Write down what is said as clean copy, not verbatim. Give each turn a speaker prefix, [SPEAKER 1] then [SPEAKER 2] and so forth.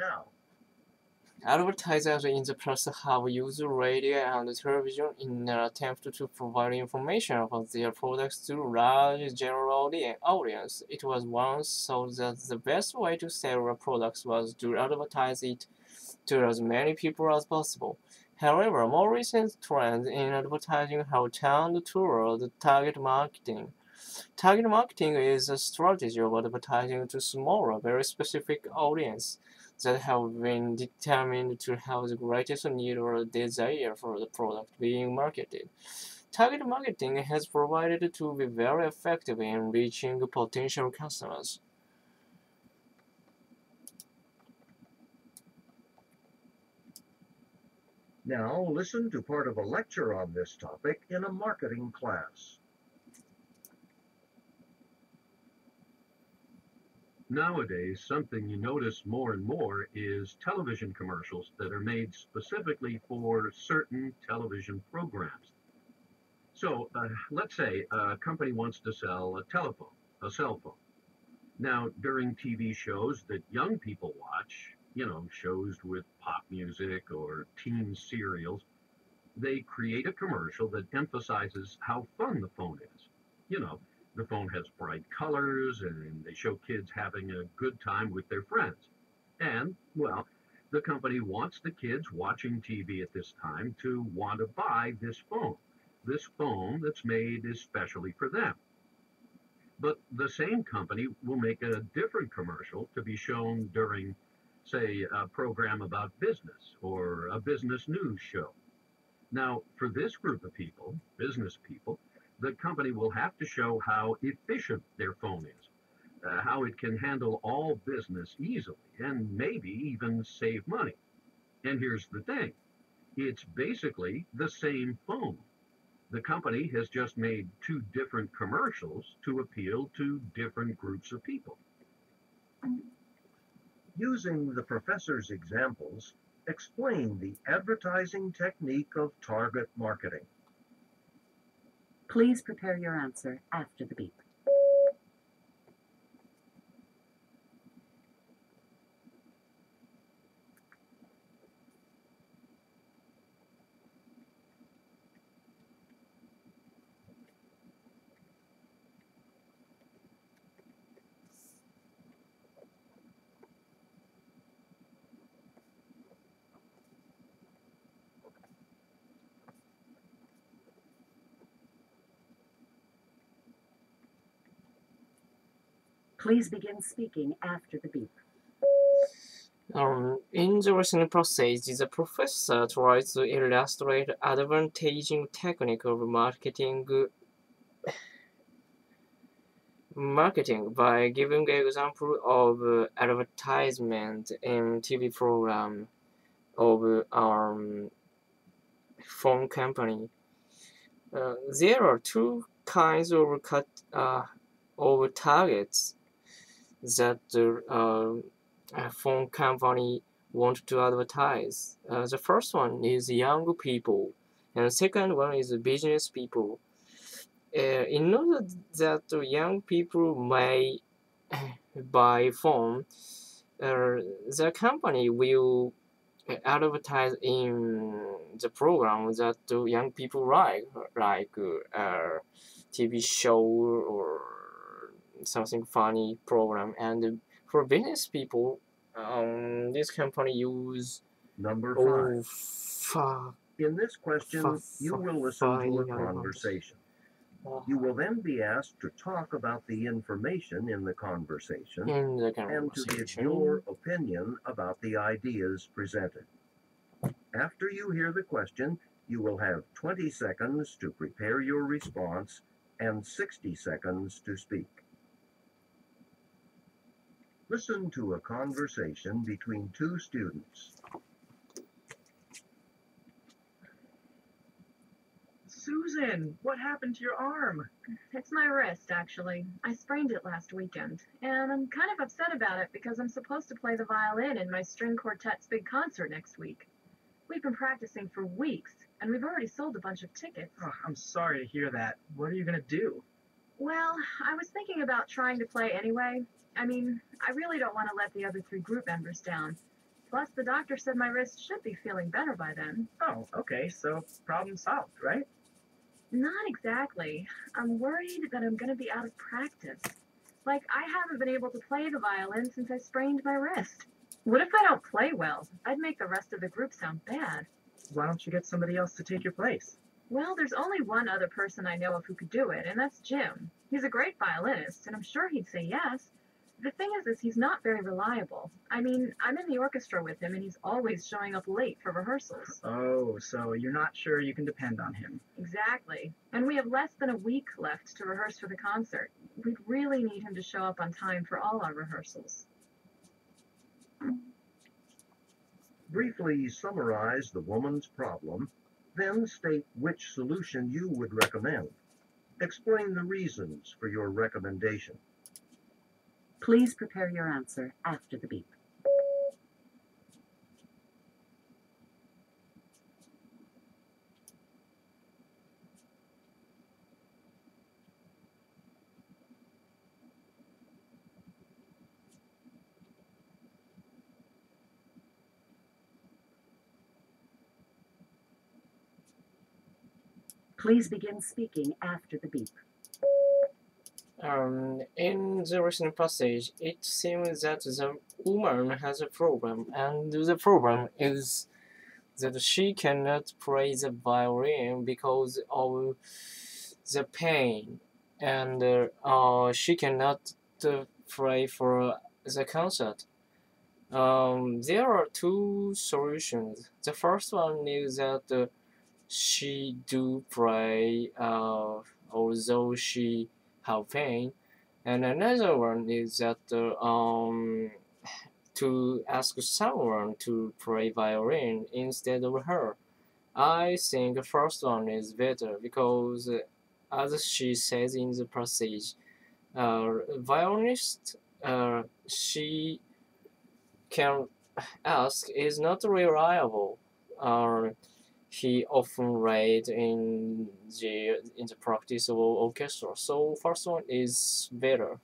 [SPEAKER 1] now.
[SPEAKER 2] Advertisers in the past have used radio and television in an attempt to provide information about their products to a large general audience. It was once thought that the best way to sell a product was to advertise it to as many people as possible. However, more recent trends in advertising have turned toward target marketing. Target marketing is a strategy of advertising to smaller, very specific audience that have been determined to have the greatest need or desire for the product being marketed. Target marketing has provided to be very effective in reaching potential customers.
[SPEAKER 1] Now listen to part of a lecture on this topic in a marketing class.
[SPEAKER 3] Nowadays, something you notice more and more is television commercials that are made specifically for certain television programs. So let's say a company wants to sell a telephone, a cell phone. Now, during TV shows that young people watch, shows with pop music or teen serials, they create a commercial that emphasizes how fun the phone is. You know, the phone has bright colors and they show kids having a good time with their friends. And, well, the company wants the kids watching TV at this time to want to buy this phone that's made especially for them. But the same company will make a different commercial to be shown during, say, a program about business or a business news show. Now, for this group of people, business people, the company will have to show how efficient their phone is, how it can handle all business easily, and maybe even save money. And here's the thing, it's basically the same phone. The company has just made two different commercials to appeal to different groups of people.
[SPEAKER 1] Using the professor's examples, explain the advertising technique of target marketing.
[SPEAKER 4] Please prepare your answer after the beep. Please begin speaking after the beep.
[SPEAKER 2] In the listening process, the professor tries to illustrate advantageous technique of marketing by giving example of advertisement in TV program of phone company. There are two kinds of targets that the phone company want to advertise. The first one is young people, and the second one is business people. In order that young people may buy phone, the company will advertise in the program that young people like TV show or something funny program. And for business people, this company use
[SPEAKER 1] Number 5.
[SPEAKER 2] fuck.
[SPEAKER 1] In this question, you will listen to a conversation. You will then be asked to talk about the information in the conversation and to give your opinion about the ideas presented. After you hear the question, you will have 20 seconds to prepare your response and 60 seconds to speak. Listen to a conversation between two students.
[SPEAKER 5] Susan, what happened to your arm?
[SPEAKER 6] It's my wrist, actually. I sprained it last weekend, and I'm kind of upset about it because I'm supposed to play the violin in my string quartet's big concert next week. We've been practicing for weeks, and we've already sold a bunch of tickets.
[SPEAKER 5] Oh, I'm sorry to hear that. What are you going to do?
[SPEAKER 6] Well, I was thinking about trying to play anyway. I mean, I really don't want to let the other 3 group members down. Plus, the doctor said my wrist should be feeling better by then.
[SPEAKER 5] Oh, okay, so problem solved, right?
[SPEAKER 6] Not exactly. I'm worried that I'm gonna be out of practice. Like, I haven't been able to play the violin since I sprained my wrist. What if I don't play well? I'd make the rest of the group sound bad.
[SPEAKER 5] Why don't you get somebody else to take your place?
[SPEAKER 6] Well, there's only one other person I know of who could do it, and that's Jim. He's a great violinist, and I'm sure he'd say yes. The thing is he's not very reliable. I mean, I'm in the orchestra with him, and he's always showing up late for rehearsals.
[SPEAKER 5] Oh, so you're not sure you can depend on him.
[SPEAKER 6] Exactly. And we have less than a week left to rehearse for the concert. We'd really need him to show up on time for all our rehearsals.
[SPEAKER 1] Briefly summarize the woman's problem, then state which solution you would recommend. Explain the reasons for your recommendation.
[SPEAKER 4] Please prepare your answer after the beep. Please begin speaking after the beep.
[SPEAKER 2] In the recent passage, it seems that the woman has a problem, and the problem is that she cannot play the violin because of the pain, and she cannot play for the concert. There are two solutions. The first one is that she do play, although she have pain, and another one is that to ask someone to play violin instead of her. I think the first one is better because, as she says in the passage, violinist she can ask is not reliable. He often late in the practice of orchestra, so first one is better.